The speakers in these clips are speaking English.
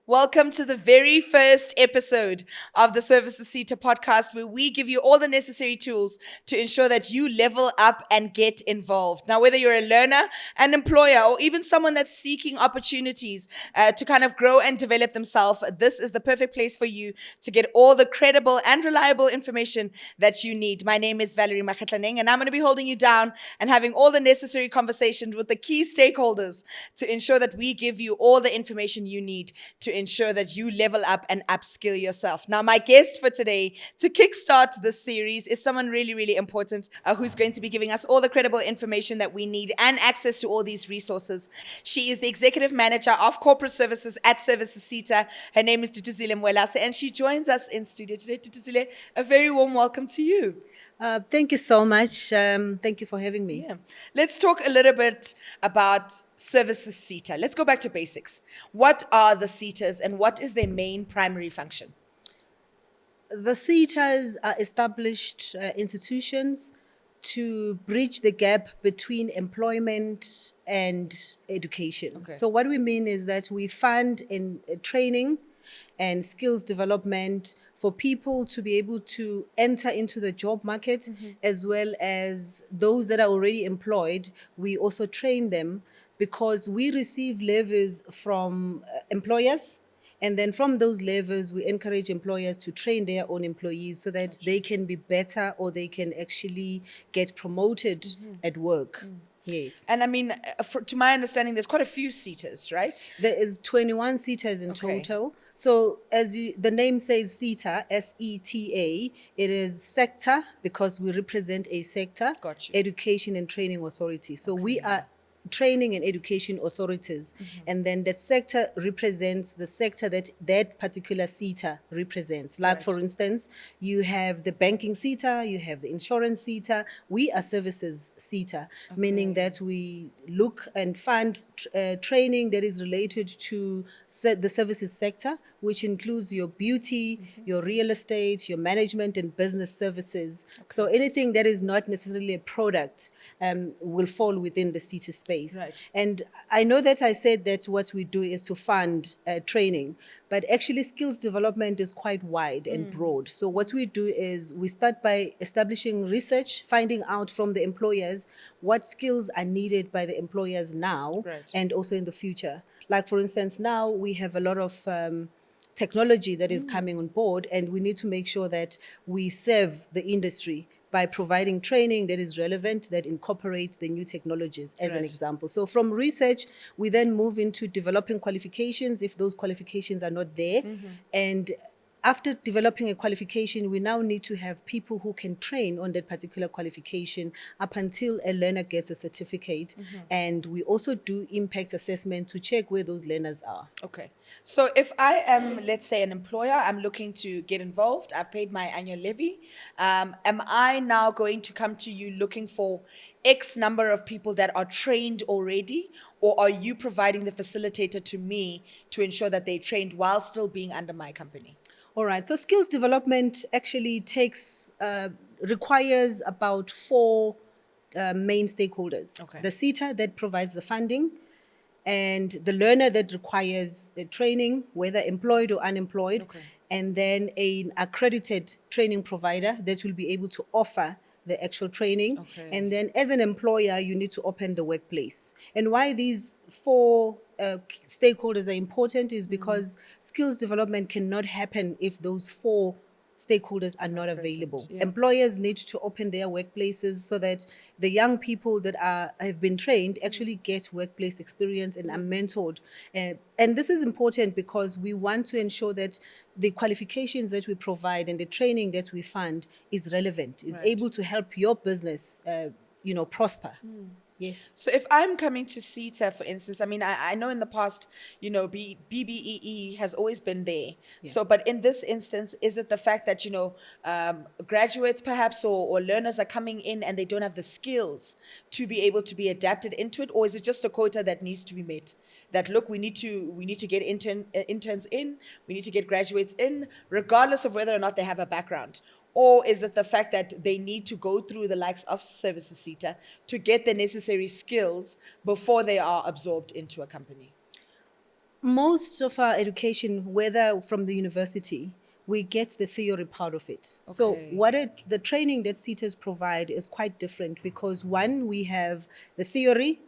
Welcome to the very first episode of the Services SETA podcast, where we give you all the necessary tools to ensure that you level up and get involved. Now, whether you're a learner, an employer, or even someone that's seeking opportunities to kind of grow and develop themselves, this is the perfect place for you to get all the credible and reliable information that you need. My name is Valerie Mahlakgane, and I'm going to be holding you down and having all the necessary conversations with the key stakeholders to ensure that we give you all the information you need to ensure that you level up and upskill yourself. Now, my guest for today to kickstart this series is someone really, really important who's going to be giving us all the credible information that we need and access to all these resources. She is the Executive Manager of Corporate Services at Services SETA. Her name is Duduzile Mwelase, and she joins us in studio today. Duduzile, a very warm welcome to you. Thank you so much. Thank you for having me. Yeah. Let's talk a little bit about Services SETA. Let's go back to basics. What are the SETAs and what is their main primary function? The SETAs are established institutions to bridge the gap between employment and education. Okay. So what we mean is that we fund in training and skills development for people to be able to enter into the job market, as well as those that are already employed. We also train them because we receive levies from employers. And then from those levels, we encourage employers to train their own employees so that they can be better or they can actually get promoted at work. Yes. And I mean, to my understanding, there's quite a few SETAs, right? There is 21 SETAs in Okay. total. So as the name says, SETA, SETA, it is sector because we represent a sector, Got you. Education and Training Authority. So we are training and education authorities, and then that sector represents the sector that that particular SETA represents. Like, Right. for instance, you have the banking SETA, you have the insurance SETA. We are services SETA, meaning that we look and fund training that is related to the services sector, which includes your beauty, your real estate, your management and business services. So anything that is not necessarily a product will fall within the SETA space. Right. And I know that I said that what we do is to fund training, but actually skills development is quite wide and broad. So what we do is we start by establishing research, finding out from the employers what skills are needed by the employers now and also in the future. Like, for instance, now we have a lot of technology that is coming on board, and we need to make sure that we serve the industry by providing training that is relevant, that incorporates the new technologies, as an example. So from research, we then move into developing qualifications if those qualifications are not there. And after developing a qualification, we now need to have people who can train on that particular qualification up until a learner gets a certificate. And we also do impact assessment to check where those learners are. Okay. So if I am, let's say, an employer, I'm looking to get involved, I've paid my annual levy, am I now going to come to you looking for X number of people that are trained already, or are you providing the facilitator to me to ensure that they're trained while still being under my company? All right. So skills development actually requires about four main stakeholders. Okay. The SETA that provides the funding, and the learner that requires the training, whether employed or unemployed, and then an accredited training provider that will be able to offer the actual training. And then as an employer, you need to open the workplace. And why these four stakeholders are important is because skills development cannot happen if those four stakeholders are not available. Employers need to open their workplaces so that the young people that have been trained actually get workplace experience and are mentored. And this is important because we want to ensure that the qualifications that we provide and the training that we fund is relevant, is able to help your business, prosper. Yes. So if I'm coming to SETA, for instance, I mean, I know in the past, BBEE has always been there. So, but in this instance, is it the fact that, graduates perhaps or learners are coming in and they don't have the skills to be able to be adapted into it? Or is it just a quota that needs to be met? That, look, we need to get interns in, we need to get graduates in, regardless of whether or not they have a background? Or is it the fact that they need to go through the likes of Services SETA to get the necessary skills before they are absorbed into a company? Most of our education, whether from the university, we get the theory part of it. So Okay. the training that SETAs provide is quite different because one, we have the theory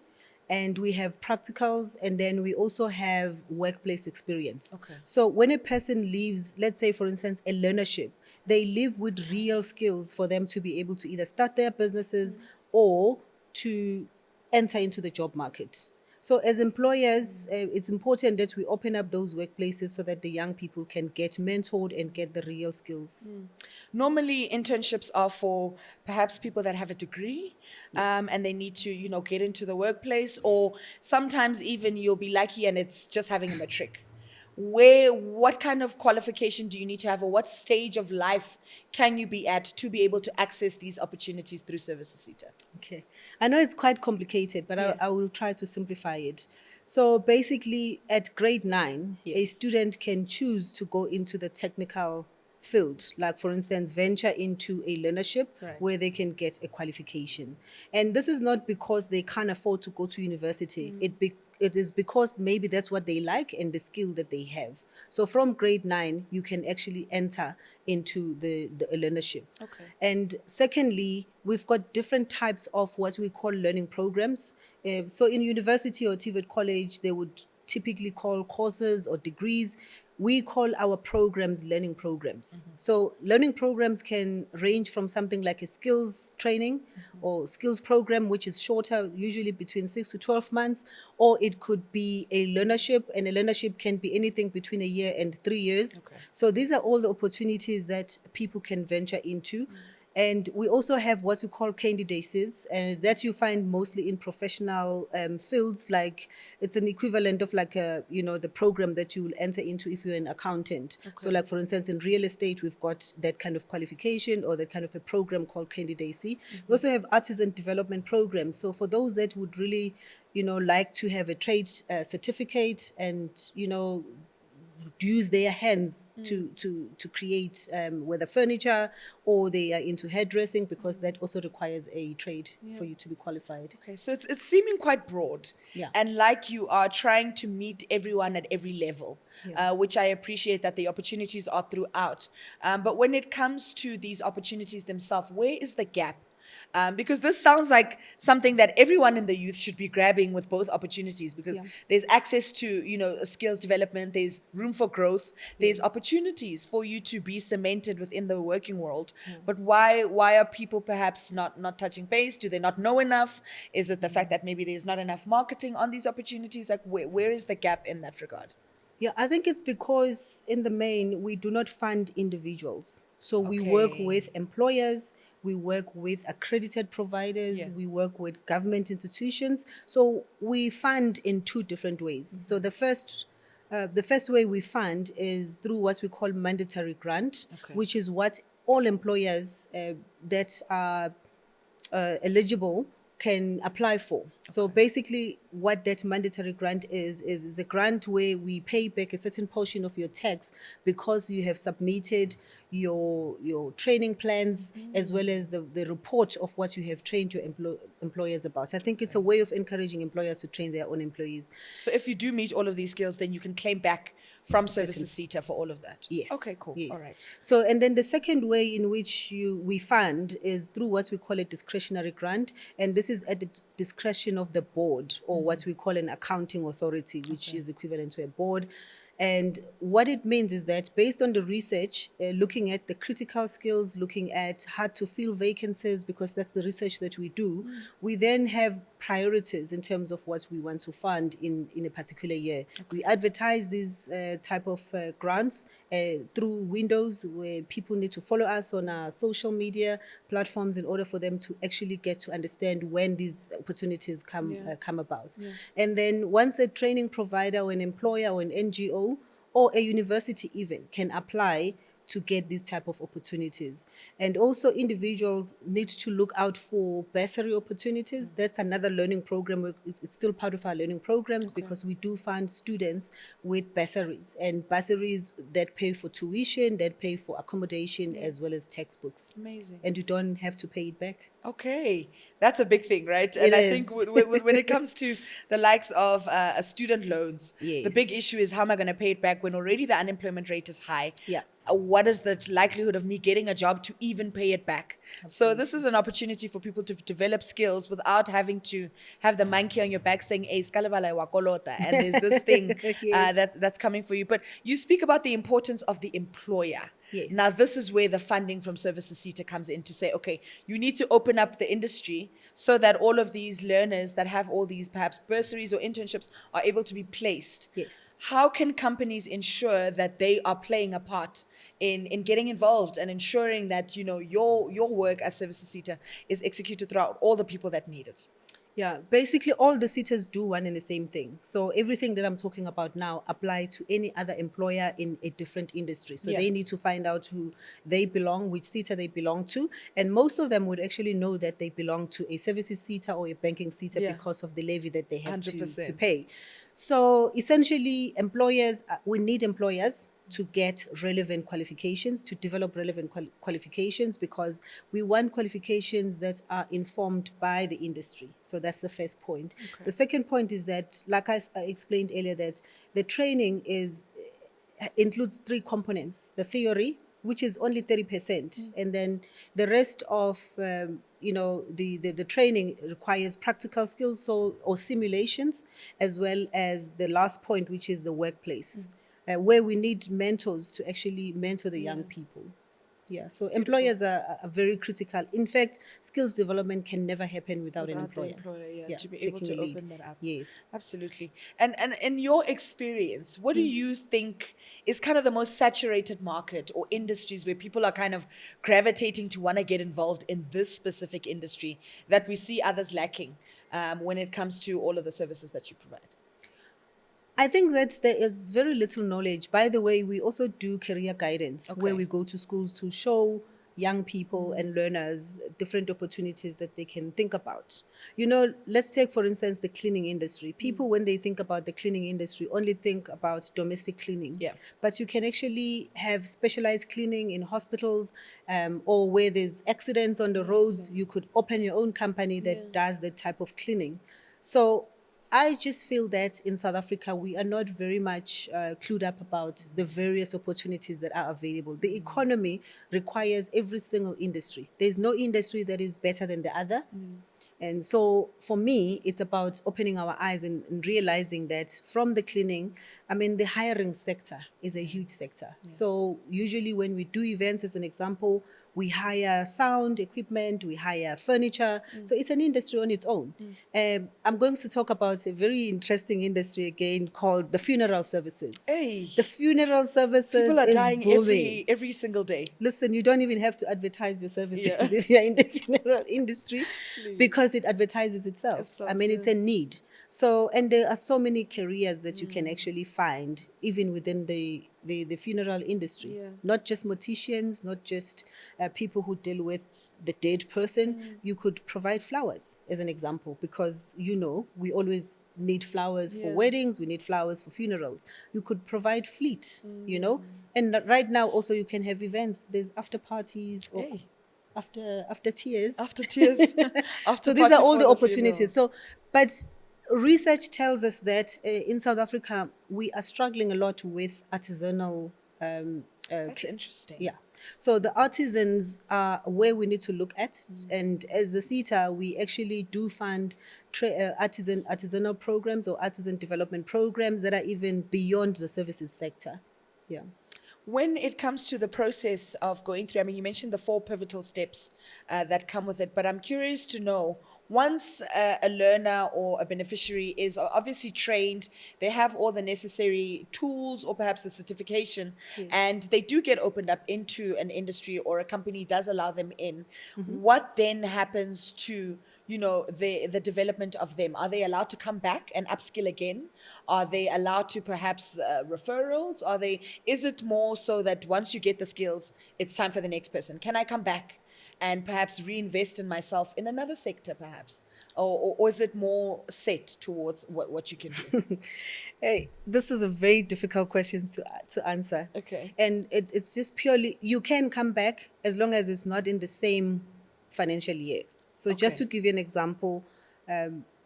and we have practicals, and then we also have workplace experience. Okay. So when a person leaves, let's say for instance, a learnership, they live with real skills for them to be able to either start their businesses or to enter into the job market. So as employers, it's important that we open up those workplaces so that the young people can get mentored and get the real skills. Normally, internships are for perhaps people that have a degree, Yes. and they need to, get into the workplace, or sometimes even you'll be lucky and it's just having a matric. What kind of qualification do you need to have, or what stage of life can you be at to be able to access these opportunities through Services SETA? Okay. I know it's quite complicated, but Yeah. I will try to simplify it. So basically, at grade 9, a Yes. student can choose to go into the technical field, like for instance, venture into a learnership Right. where they can get a qualification. And this is not because they can't afford to go to university. It is because maybe that's what they like and the skill that they have. So from grade 9, you can actually enter into the learnership. Okay. And secondly, we've got different types of what we call learning programs. So in university or TVET college, they would typically call courses or degrees. We call our programs learning programs. So learning programs can range from something like a skills training or skills program, which is shorter, usually between 6 to 12 months, or it could be a learnership, and a learnership can be anything between a year and 3 years. Okay. So these are all the opportunities that people can venture into. And we also have what we call candidacies, and that you find mostly in professional fields. Like it's an equivalent of like the program that you will enter into if you're an accountant. So, like for instance, in real estate, we've got that kind of qualification or that kind of a program called candidacy. We also have artisan development programs. So, for those that would really, like to have a trade certificate and use their hands to create whether furniture, or they are into hairdressing, because that also requires a trade for you to be qualified. Okay, so it's seeming quite broad. Yeah. And like you are trying to meet everyone at every level, Yeah. which I appreciate that the opportunities are throughout. But when it comes to these opportunities themselves, where is the gap? Because this sounds like something that everyone in the youth should be grabbing with both opportunities, because Yeah. there's access to, skills development, there's room for growth, there's opportunities for you to be cemented within the working world. But why are people perhaps not touching base? Do they not know enough? Is it the fact that maybe there's not enough marketing on these opportunities? Like where is the gap in that regard? Yeah, I think it's because in the main, we do not fund individuals. So we work Okay. with employers, we work with accredited providers, Yeah. we work with government institutions. So we fund in two different ways. So the first way we fund is through what we call mandatory grant, Okay. which is what all employers that are eligible can apply for. So basically, what that mandatory grant is a grant where we pay back a certain portion of your tax because you have submitted your training plans, as well as the report of what you have trained your employers about. I think it's a way of encouraging employers to train their own employees. So if you do meet all of these skills, then you can claim back from Services SETA for all of that. Yes. Okay, cool. Yes. All right. So, and then the second way in which we fund is through what we call a discretionary grant, and this is at the discretion of the board, or what we call an accounting authority, which is equivalent to a board. And what it means is that based on the research, looking at the critical skills, looking at hard to fill vacancies, because that's the research that we do, we then have priorities in terms of what we want to fund in a particular year. We advertise these type of grants through windows where people need to follow us on our social media platforms in order for them to actually get to understand when these opportunities come about. And then once a training provider or an employer or an NGO or a university even can apply to get these type of opportunities. And also individuals need to look out for bursary opportunities. That's another learning program. It's still part of our learning programs because we do fund students with bursaries, and bursaries that pay for tuition, that pay for accommodation, as well as textbooks. Amazing. And you don't have to pay it back. Okay, that's a big thing, right? And I think when it comes to the likes of student loans, the big Yes. issue is how am I going to pay it back when already the unemployment rate is high? Yeah. What is the likelihood of me getting a job to even pay it back? So this is an opportunity for people to develop skills without having to have the monkey on your back saying, "Hey, skalabala wa kolota," and there's this thing Yes. that's coming for you. But you speak about the importance of the employer. Yes. Now, this is where the funding from Services SETA comes in to say, okay, you need to open up the industry so that all of these learners that have all these perhaps bursaries or internships are able to be placed. Yes. How can companies ensure that they are playing a part in getting involved and ensuring that, you know, your work as Services SETA is executed throughout all the people that need it? Yeah, basically all the SETAs do one and the same thing. So everything that I'm talking about now apply to any other employer in a different industry. So they need to find out who they belong, which SETA they belong to. And most of them would actually know that they belong to a services SETA or a banking SETA because of the levy that they have to 100%. pay. So essentially employers, we need employers to get relevant qualifications, to develop relevant qualifications, because we want qualifications that are informed by the industry. So that's the first point. Okay. The second point is that, like I explained earlier, that the training includes three components: the theory, which is only 30%, and then the rest of the training requires practical skills, or simulations, as well as the last point, which is the workplace. Where we need mentors to actually mentor the young people. Yeah, so employers are very critical. In fact, skills development can never happen without an employer. The employer, to be able taking to the lead. open that up. Yes. Absolutely. And in your experience, what do you think is kind of the most saturated market or industries where people are kind of gravitating to want to get involved in this specific industry that we see others lacking when it comes to all of the services that you provide? I think that there is very little knowledge. By the way, we also do career guidance where we go to schools to show young people and learners different opportunities that they can think about. You know, let's take, for instance, the cleaning industry. People, when they think about the cleaning industry, only think about domestic cleaning. Yeah. But you can actually have specialized cleaning in hospitals, or where there's accidents on the roads. You could open your own company that does that type of cleaning. So I just feel that in South Africa, we are not very much clued up about the various opportunities that are available. The economy requires every single industry. There's no industry that is better than the other. And so for me, it's about opening our eyes and realizing that from the cleaning, I mean, the hiring sector is a huge sector. So usually when we do events, as an example, we hire sound equipment, we hire furniture. So it's an industry on its own. I'm going to talk about a very interesting industry again called the funeral services. Hey, The funeral services people are is dying booming. every single day. Listen, you don't even have to advertise your services if you're in the funeral industry, because it advertises itself. I mean, it's a need. So, and there are so many careers that you can actually find even within the funeral industry. Not just morticians, not just people who deal with the dead person. You could provide flowers, as an example, because, you know, we always need flowers for weddings, we need flowers for funerals. You could provide fleet, you know, and right now also you can have events. There's after parties or after tears. After tears. So these are all the opportunities. So, but research tells us that in South Africa, we are struggling a lot with artisanal. That's interesting. Yeah. So the artisans are where we need to look at. And as the SETA, we actually do fund artisanal programs or artisan development programs that are even beyond the services sector. Yeah. When it comes to the process of going through, I mean, you mentioned the 4 pivotal steps that come with it, but I'm curious to know, once a learner or a beneficiary is obviously trained, they have all the necessary tools or perhaps the certification, and they do get opened up into an industry or a company does allow them in, what then happens to the development of them? Are they allowed to come back and upskill again? Are they allowed to perhaps referrals? Is it more so that once you get the skills, it's time for the next person? Can I come back and perhaps reinvest in myself in another sector, perhaps? Or is it more set towards what you can do? Hey, this is a very difficult question to answer. Okay. And it's just purely, you can come back as long as it's not in the same financial year. So just to give you an example,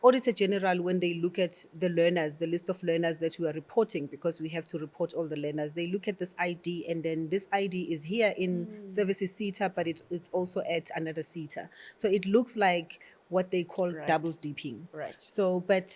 Auditor General, when they look at the learners, the list of learners that we are reporting, because we have to report all the learners, they look at this ID, and then this ID is here in Services SETA, but it's also at another SETA. So it looks like what they call double dipping. Right. So, but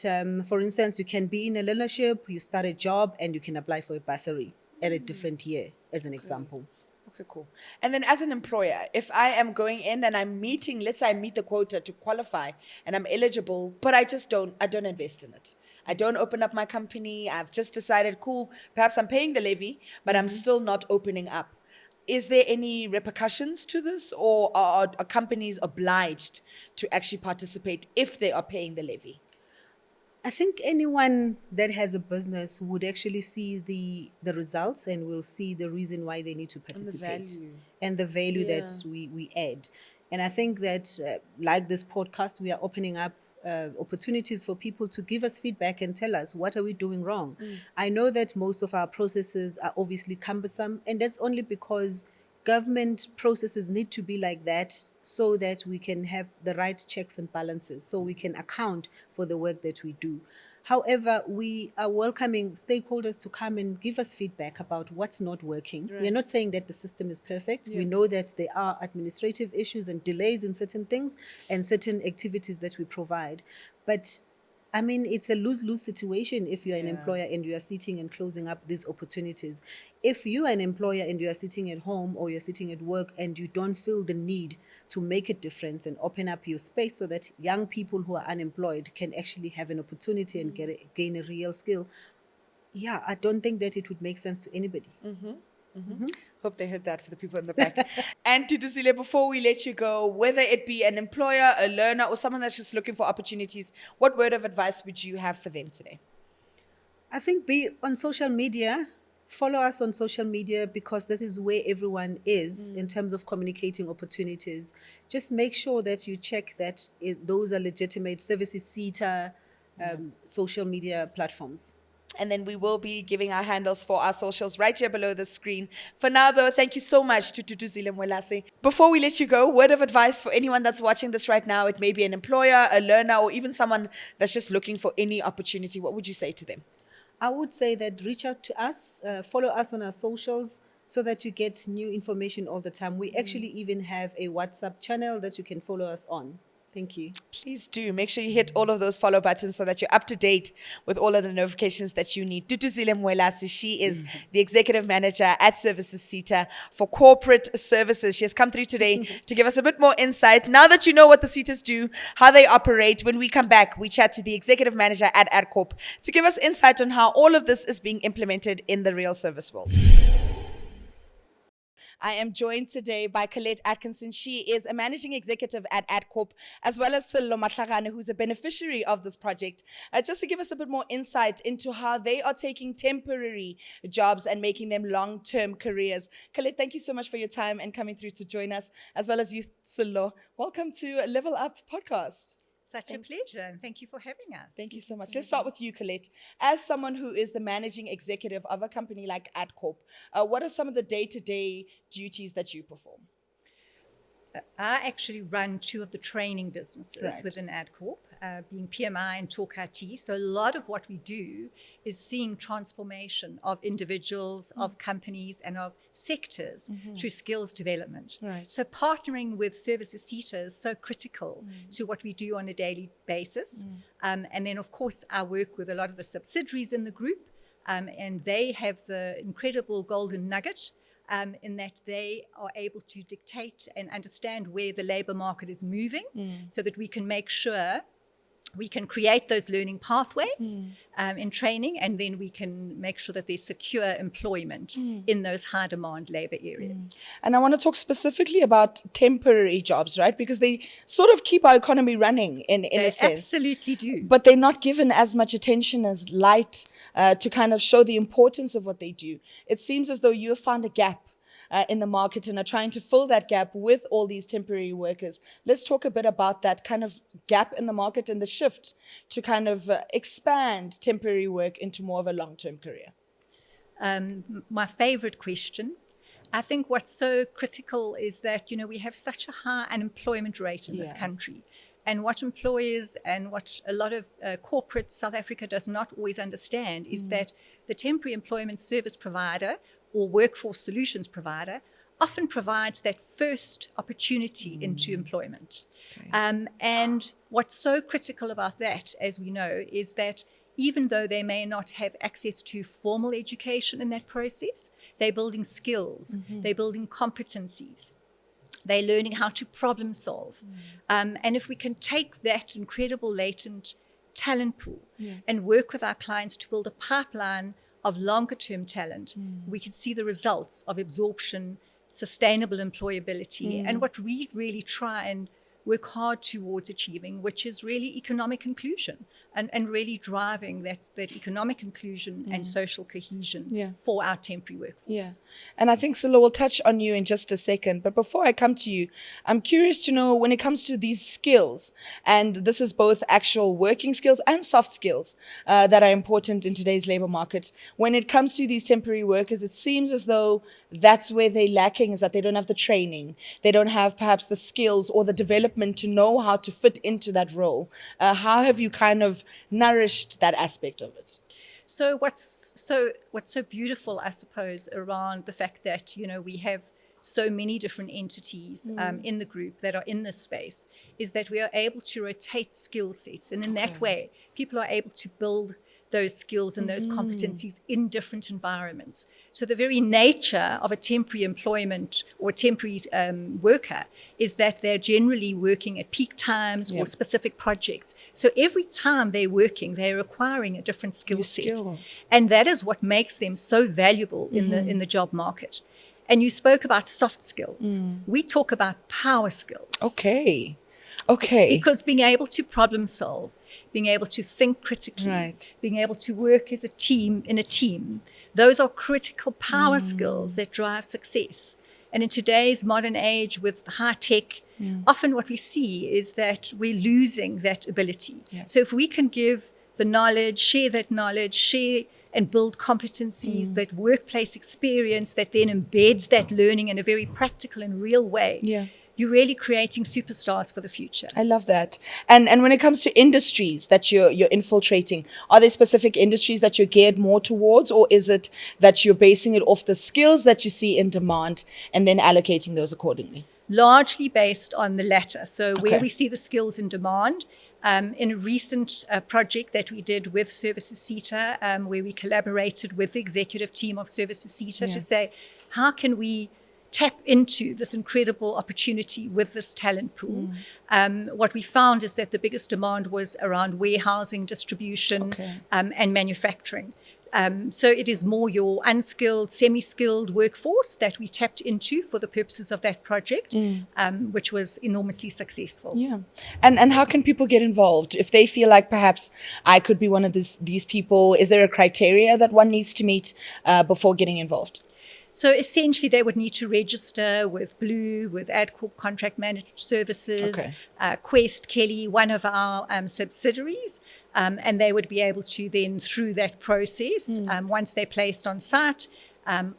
for instance, you can be in a learnership, you start a job, and you can apply for a bursary at a different year, as an example. Okay, cool. And then as an employer, if I am going in and I'm meeting, let's say I meet the quota to qualify and I'm eligible, but I don't invest in it. I don't open up my company. I've just decided, cool, perhaps I'm paying the levy, but I'm still not opening up. Is there any repercussions to this, or are companies obliged to actually participate if they are paying the levy? I think anyone that has a business would actually see the results and will see the reason why they need to participate and the value that we add. And I think that like this podcast, we are opening up opportunities for people to give us feedback and tell us, what are we doing wrong? I know that most of our processes are obviously cumbersome, and that's only because government processes need to be like that so that we can have the right checks and balances, so we can account for the work that we do. However, we are welcoming stakeholders to come and give us feedback about what's not working. We're not saying that the system is perfect. We know that there are administrative issues and delays in certain things and certain activities that we provide. But I mean, it's a lose-lose situation if you're an employer and you are sitting and closing up these opportunities. If you are an employer and you are sitting at home or you're sitting at work and you don't feel the need to make a difference and open up your space so that young people who are unemployed can actually have an opportunity and gain a real skill, I don't think that it would make sense to anybody. Hope they heard that for the people in the back. And Duduzile, before we let you go, whether it be an employer, a learner, or someone that's just looking for opportunities, what word of advice would you have for them today? I think be on social media. Follow us on social media, because that is where everyone is in terms of communicating opportunities. Just make sure that you check that those are legitimate Services SETA social media platforms. And then we will be giving our handles for our socials right here below the screen. For now, though, thank you so much to Duduzile Mwelase. Before we let you go, word of advice for anyone that's watching this right now. It may be an employer, a learner, or even someone that's just looking for any opportunity. What would you say to them? I would say that reach out to us, follow us on our socials so that you get new information all the time. We actually even have a WhatsApp channel that you can follow us on. Thank you. Please do. Make sure you hit all of those follow buttons so that you're up to date with all of the notifications that you need. Duduzile Mwelase, she is the Executive Manager at Services SETA for Corporate Services. She has come through today to give us a bit more insight. Now that you know what the SETAs do, how they operate, when we come back, we chat to the Executive Manager at Adcorp to give us insight on how all of this is being implemented in the real service world. I am joined today by Colette Atkinson. She is a managing executive at Adcorp, as well as Sello Mahlakgane, who's a beneficiary of this project, just to give us a bit more insight into how they are taking temporary jobs and making them long-term careers. Colette, thank you so much for your time and coming through to join us, as well as you, Sello. Welcome to Level Up Podcast. Such a pleasure, and thank you for having us. Thank you so much. Let's start with you, Colette. As someone who is the managing executive of a company like Adcorp, what are some of the day-to-day duties that you perform? I actually run two of the training businesses within Adcorp, being PMI and Talk IT. So a lot of what we do is seeing transformation of individuals, of companies, and of sectors through skills development. So partnering with Services SETA is so critical to what we do on a daily basis. And then, of course, I work with a lot of the subsidiaries in the group, and they have the incredible golden nugget in that they are able to dictate and understand where the labor market is moving so that we can make sure we can create those learning pathways in training, and then we can make sure that there's secure employment in those high demand labor areas. And I want to talk specifically about temporary jobs, right? Because they sort of keep our economy running in a sense. Absolutely do. But they're not given as much attention as light to kind of show the importance of what they do. It seems as though you have found a gap in the market and are trying to fill that gap with all these temporary workers. Let's talk a bit about that kind of gap in the market and the shift to kind of expand temporary work into more of a long-term career. My favorite question. I think what's so critical is that, we have such a high unemployment rate in this country. And what employers and what a lot of corporate South Africa does not always understand is that the temporary employment service provider or workforce solutions provider often provides that first opportunity into employment. Okay. And what's so critical about that, as we know, is that even though they may not have access to formal education in that process, they're building skills, they're building competencies. They're learning how to problem solve. And if we can take that incredible latent talent pool and work with our clients to build a pipeline of longer term talent, we can see the results of absorption, sustainable employability, and what we really try and work hard towards achieving, which is really economic inclusion and really driving that economic inclusion and social cohesion for our temporary workforce. Yeah. And I think Sello will touch on you in just a second. But before I come to you, I'm curious to know when it comes to these skills, and this is both actual working skills and soft skills that are important in today's labor market. When it comes to these temporary workers, it seems as though that's where they're lacking, is that they don't have the training. They don't have perhaps the skills or the development to know how to fit into that role. How have you kind of nourished that aspect of it? So what's so beautiful, I suppose, around the fact that, we have so many different entities in the group that are in this space is that we are able to rotate skill sets. And in that way, people are able to build those skills and those competencies in different environments. So the very nature of a temporary employment or temporary worker is that they're generally working at peak times or specific projects. So every time they're working, they're acquiring a different skill set. And that is what makes them so valuable in the job market. And you spoke about soft skills. We talk about power skills. Okay. Because being able to problem solve, being able to think critically, being able to work as a team in a team, those are critical power skills that drive success. And in today's modern age with high tech, often what we see is that we're losing that ability. So if we can give the knowledge, share and build competencies, that workplace experience that then embeds that learning in a very practical and real way, you're really creating superstars for the future. I love that. And when it comes to industries that you're infiltrating, are there specific industries that you're geared more towards, or is it that you're basing it off the skills that you see in demand and then allocating those accordingly? Largely based on the latter. So where we see the skills in demand, in a recent project that we did with Services SETA, where we collaborated with the executive team of Services SETA to say, how can we tap into this incredible opportunity with this talent pool? What we found is that the biggest demand was around warehousing, distribution, and manufacturing. So it is more your unskilled, semi-skilled workforce that we tapped into for the purposes of that project, which was enormously successful. Yeah. And how can people get involved? If they feel like perhaps I could be one of these people, is there a criteria that one needs to meet before getting involved? So essentially, they would need to register with Blue, with Adcorp Contract Managed Services, Quest, Kelly, one of our subsidiaries, and they would be able to then, through that process, once they're placed on site,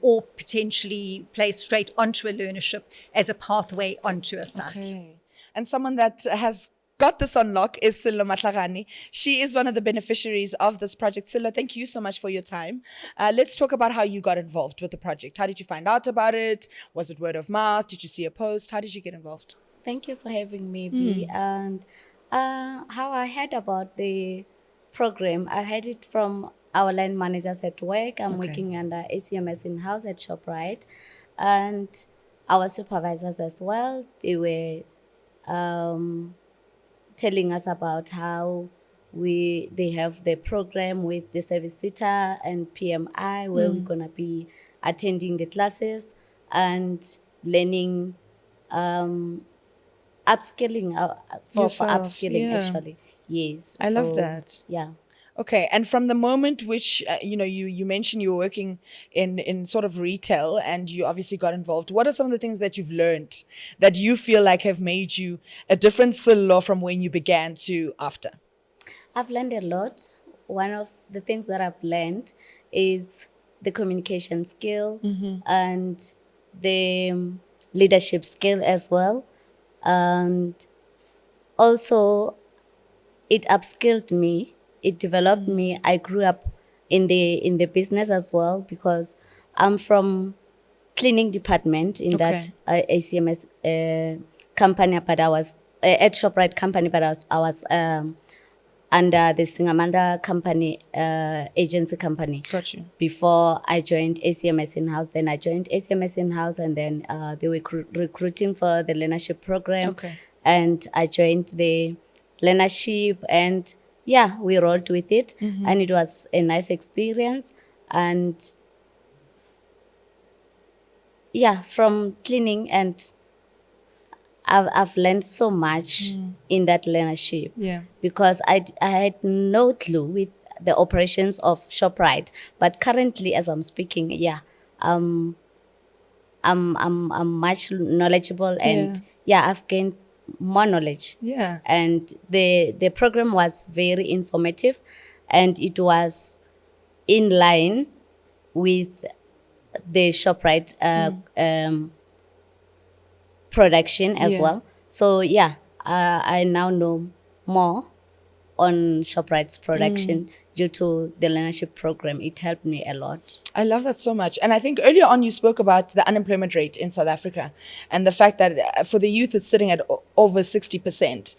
or potentially placed straight onto a learnership as a pathway onto a site. And someone that has got this on lock is Sello Mahlakgane. She is one of the beneficiaries of this project. Sello, thank you so much for your time. Let's talk about how you got involved with the project. How did you find out about it? Was it word of mouth? Did you see a post? How did you get involved? Thank you for having me, V. And how I heard about the program, I heard it from our line managers at work. I'm working under ACMS in-house at ShopRite. And our supervisors as well, they were telling us about how they have the program with the Service SETA and PMI where we're gonna be attending the classes and learning, upskilling for Yourself, upskilling yeah. actually. Yes, I love that. Yeah. Okay, and from the moment which you mentioned you were working in sort of retail and you obviously got involved, what are some of the things that you've learned that you feel like have made you a different Sello from when you began to after? I've learned a lot. One of the things that I've learned is the communication skill and the leadership skill as well. And also, it upskilled me. It developed me. I grew up in the business as well because I'm from cleaning department in that ACMS company, but I was at ShopRite company, but I was under the Singamanda company, agency company. Got you. Before I joined ACMS in-house. Then I joined ACMS in-house, and then they were recruiting for the learnership program. Okay. And I joined the learnership, and yeah, we rolled with it. And it was a nice experience. And yeah, from cleaning, and I've learned so much in that learnership. Yeah. Because I had no clue with the operations of ShopRite, but currently, as I'm speaking, I'm much knowledgeable, and I've gained more knowledge. Yeah. And the program was very informative, and it was in line with the ShopRite production as well. So I now know more on ShopRite's production due to the learnership program. It helped me a lot. I love that so much. And I think earlier on you spoke about the unemployment rate in South Africa and the fact that for the youth it's sitting at over 60%.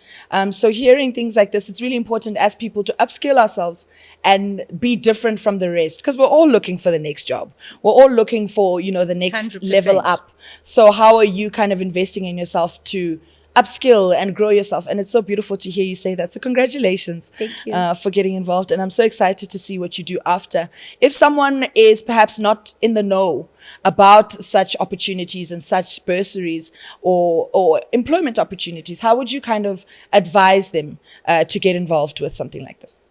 So hearing things like this, it's really important as people to upskill ourselves and be different from the rest, because we're all looking for the next job. We're all looking for, the next 100%. level up. So how are you kind of investing in yourself to upskill and grow yourself? And it's so beautiful to hear you say that. So congratulations. Thank you. For getting involved. And I'm so excited to see what you do after. If someone is perhaps not in the know about such opportunities and such bursaries or employment opportunities, how would you kind of advise them to get involved with something like this?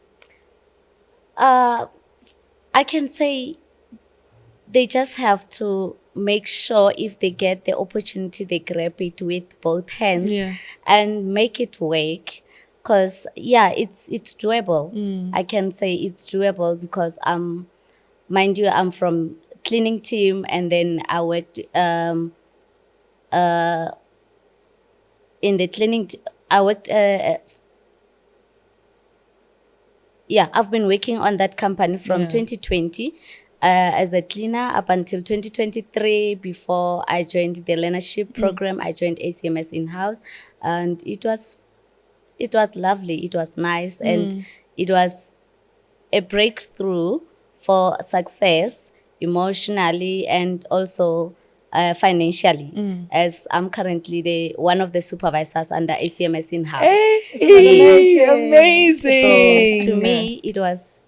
I can say they just have to make sure if they get the opportunity, they grab it with both hands and make it work. Because, it's doable. I can say it's doable because, mind you, I'm from cleaning team, and then I worked in the cleaning. I worked. I've been working on that company from 2020 as a cleaner up until 2023. Before I joined the learnership program, I joined ACMS in-house, and it was lovely. It was nice, and it was a breakthrough for success emotionally and also financially, as I'm currently one of the supervisors under ACMS in-house. Hey, amazing. So to me, it was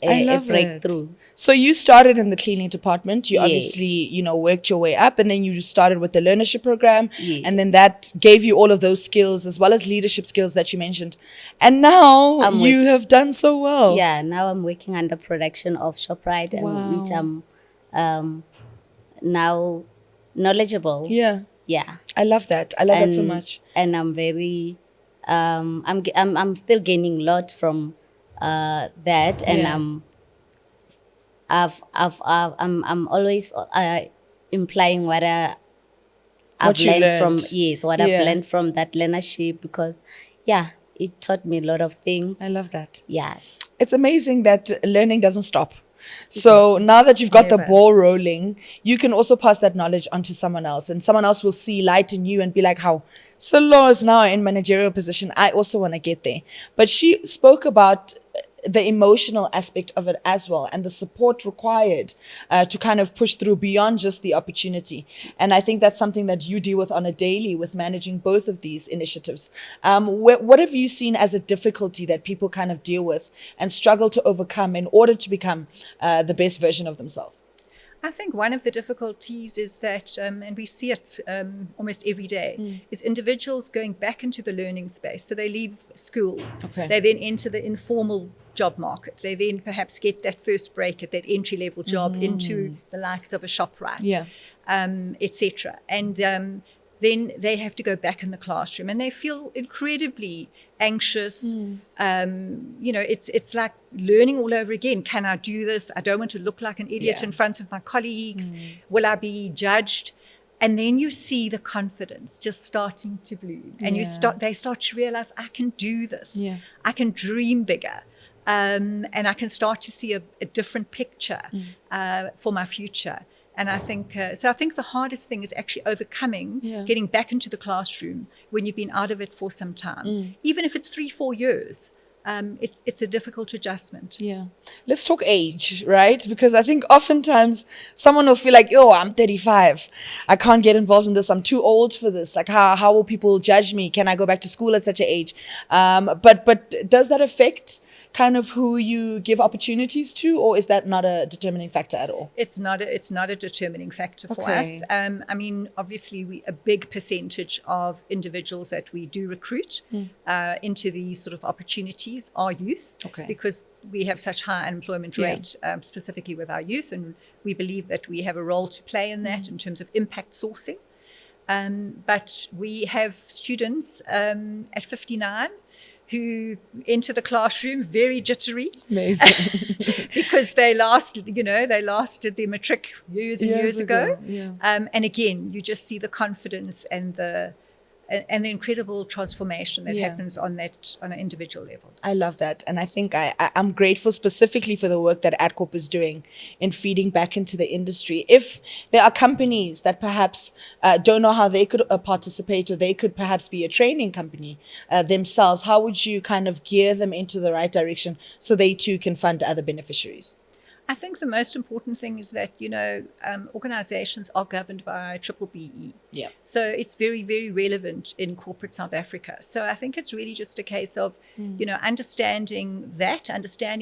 a breakthrough. So you started in the cleaning department. You Yes. obviously, worked your way up, and then you started with the learnership program. Yes. And then that gave you all of those skills as well as leadership skills that you mentioned. And now you have done so well. Yeah, now I'm working under production of ShopRite, which I'm now knowledgeable. Yeah. Yeah. I love that. I love that so much. And I'm very I'm still gaining a lot from that, and I'm always implying what I've you learned from learned. what I've learned from that learnership, because it taught me a lot of things. I love that. Yeah. It's amazing that learning doesn't stop. So now that you've got the ball rolling, you can also pass that knowledge on to someone else, and someone else will see light in you and be like, how Sello is now in managerial position, I also want to get there. But she spoke about the emotional aspect of it as well, and the support required to kind of push through beyond just the opportunity. And I think that's something that you deal with on a daily with managing both of these initiatives. What have you seen as a difficulty that people kind of deal with and struggle to overcome in order to become the best version of themselves? I think one of the difficulties is that, and we see it almost every day, is individuals going back into the learning space. So they leave school, they then enter the informal job market. They then perhaps get that first break at that entry-level job into the likes of a ShopRite, etc. And then they have to go back in the classroom, and they feel incredibly anxious. It's like learning all over again. Can I do this? I don't want to look like an idiot in front of my colleagues. Will I be judged? And then you see the confidence just starting to bloom, and they start to realize, I can do this. I can dream bigger. And I can start to see a different picture for my future. And I think, I think the hardest thing is actually overcoming, getting back into the classroom when you've been out of it for some time. Even if it's 3-4 years, it's a difficult adjustment. Yeah. Let's talk age, right? Because I think oftentimes someone will feel like, yo, I'm 35. I can't get involved in this. I'm too old for this. Like, how will people judge me? Can I go back to school at such an age? But does that affect kind of who you give opportunities to, or is that not a determining factor at all? It's not a determining factor for us. I mean, obviously, a big percentage of individuals that we do recruit into these sort of opportunities are youth, because we have such high unemployment rate, specifically with our youth, and we believe that we have a role to play in that in terms of impact sourcing. But we have students at 59 who enter the classroom very jittery. Amazing. Because they lasted their matric years and years ago. And again, you just see the confidence and the incredible transformation that happens on an individual level. I love that. And I think I'm grateful specifically for the work that Adcorp is doing in feeding back into the industry. If there are companies that perhaps don't know how they could participate, or they could perhaps be a training company themselves, how would you kind of gear them into the right direction so they too can fund other beneficiaries? I think the most important thing is that, organizations are governed by BBBE. So it's very, very relevant in corporate South Africa. So I think it's really just a case of, understanding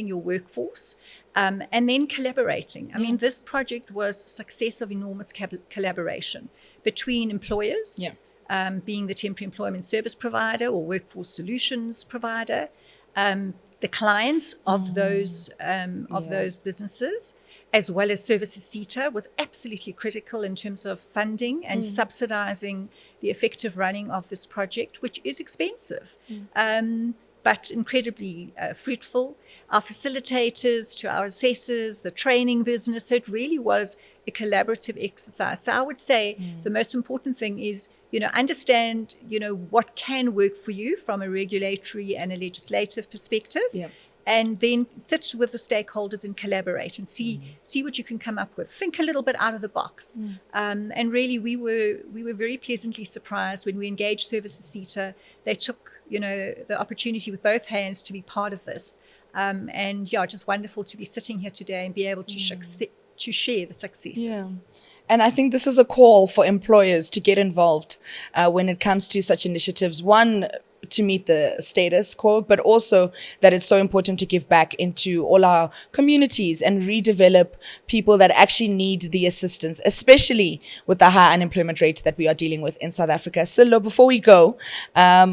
your workforce, and then collaborating. I mean, this project was a success of enormous collaboration between employers, being the temporary employment service provider or workforce solutions provider, the clients of those businesses, as well as Services SETA, was absolutely critical in terms of funding and subsidizing the effective running of this project, which is expensive, but incredibly fruitful. Our facilitators, to our assessors, the training business. So it really was a collaborative exercise. So I would say the most important thing is, understand, what can work for you from a regulatory and a legislative perspective. And then sit with the stakeholders and collaborate and see what you can come up with. Think a little bit out of the box. And really, we were very pleasantly surprised when we engaged Services SETA. They took, the opportunity with both hands to be part of this. And just wonderful to be sitting here today and be able to share the successes. And I think this is a call for employers to get involved when it comes to such initiatives. One, to meet the status quo, but also that it's so important to give back into all our communities and redevelop people that actually need the assistance, especially with the high unemployment rate that we are dealing with in South Africa. Sello, before we go,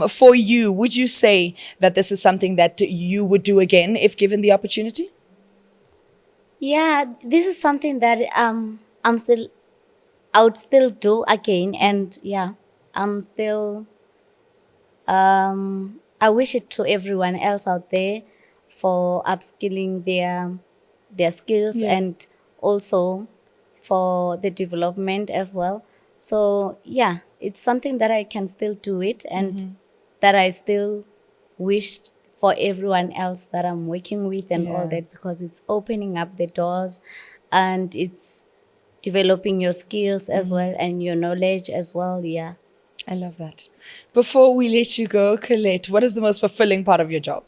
for you, would you say that this is something that you would do again if given the opportunity? Yeah, this is something that I would still do again, and I'm still. I wish it to everyone else out there for upskilling their skills and also for the development as well. So it's something that I can still do it, and that I still wish for everyone else that I'm working with and all that, because it's opening up the doors and it's developing your skills as well and your knowledge as well. I love that. Before we let you go, Colette, what is the most fulfilling part of your job?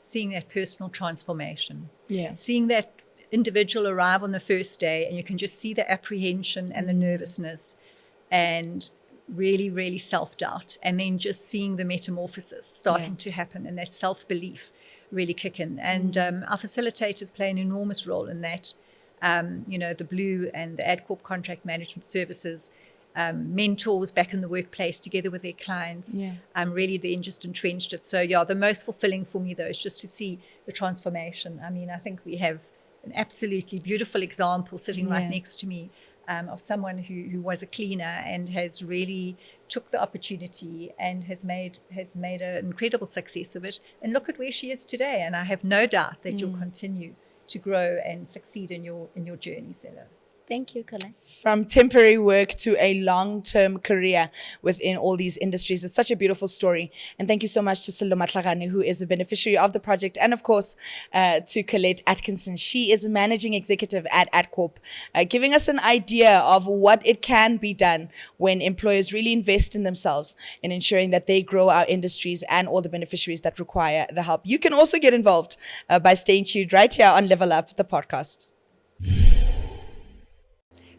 seeing that personal transformation. Yeah. Seeing that individual arrive on the first day, and you can just see the apprehension and the nervousness and really, really self-doubt, and then just seeing the metamorphosis starting to happen and that self-belief really kick in. And our facilitators play an enormous role in that. The Blue and the Adcorp contract management services, mentors back in the workplace together with their clients. Really then just entrenched it. So the most fulfilling for me though is just to see the transformation. I mean, I think we have an absolutely beautiful example sitting right next to me of someone who was a cleaner and has really took the opportunity and has made an incredible success of it. And look at where she is today. And I have no doubt that you'll continue to grow and succeed in your journey, Sello. Thank you, Colette. From temporary work to a long-term career within all these industries. It's such a beautiful story. And thank you so much to Sello Mahlakgane, who is a beneficiary of the project. And of course, to Colette Atkinson. She is a managing executive at Adcorp, giving us an idea of what it can be done when employers really invest in themselves in ensuring that they grow our industries and all the beneficiaries that require the help. You can also get involved by staying tuned right here on Level Up, the podcast.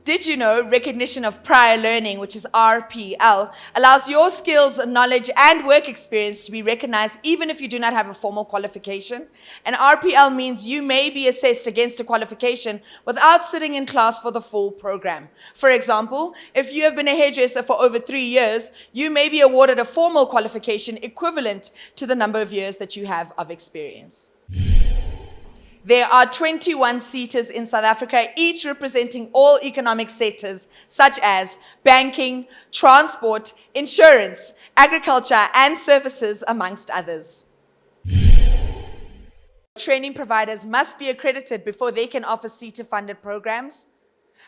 Did you know recognition of prior learning, which is RPL, allows your skills, knowledge, and work experience to be recognized even if you do not have a formal qualification? And RPL means you may be assessed against a qualification without sitting in class for the full program. For example, if you have been a hairdresser for over 3 years, you may be awarded a formal qualification equivalent to the number of years that you have of experience. There are 21 SETAs in South Africa, each representing all economic sectors such as banking, transport, insurance, agriculture, and services, amongst others. Training providers must be accredited before they can offer SETA-funded programs.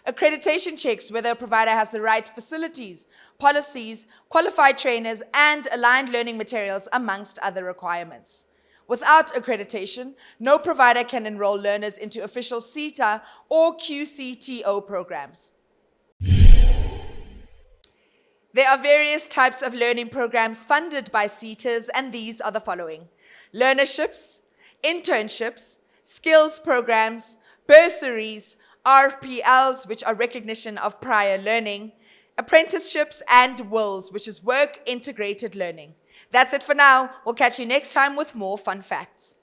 Accreditation checks whether a provider has the right facilities, policies, qualified trainers, and aligned learning materials, amongst other requirements. Without accreditation, no provider can enroll learners into official SETA or QCTO programs. There are various types of learning programs funded by SETAs, and these are the following: learnerships, internships, skills programs, bursaries, RPLs, which are recognition of prior learning, apprenticeships, and WILs, which is work integrated learning. That's it for now. We'll catch you next time with more fun facts.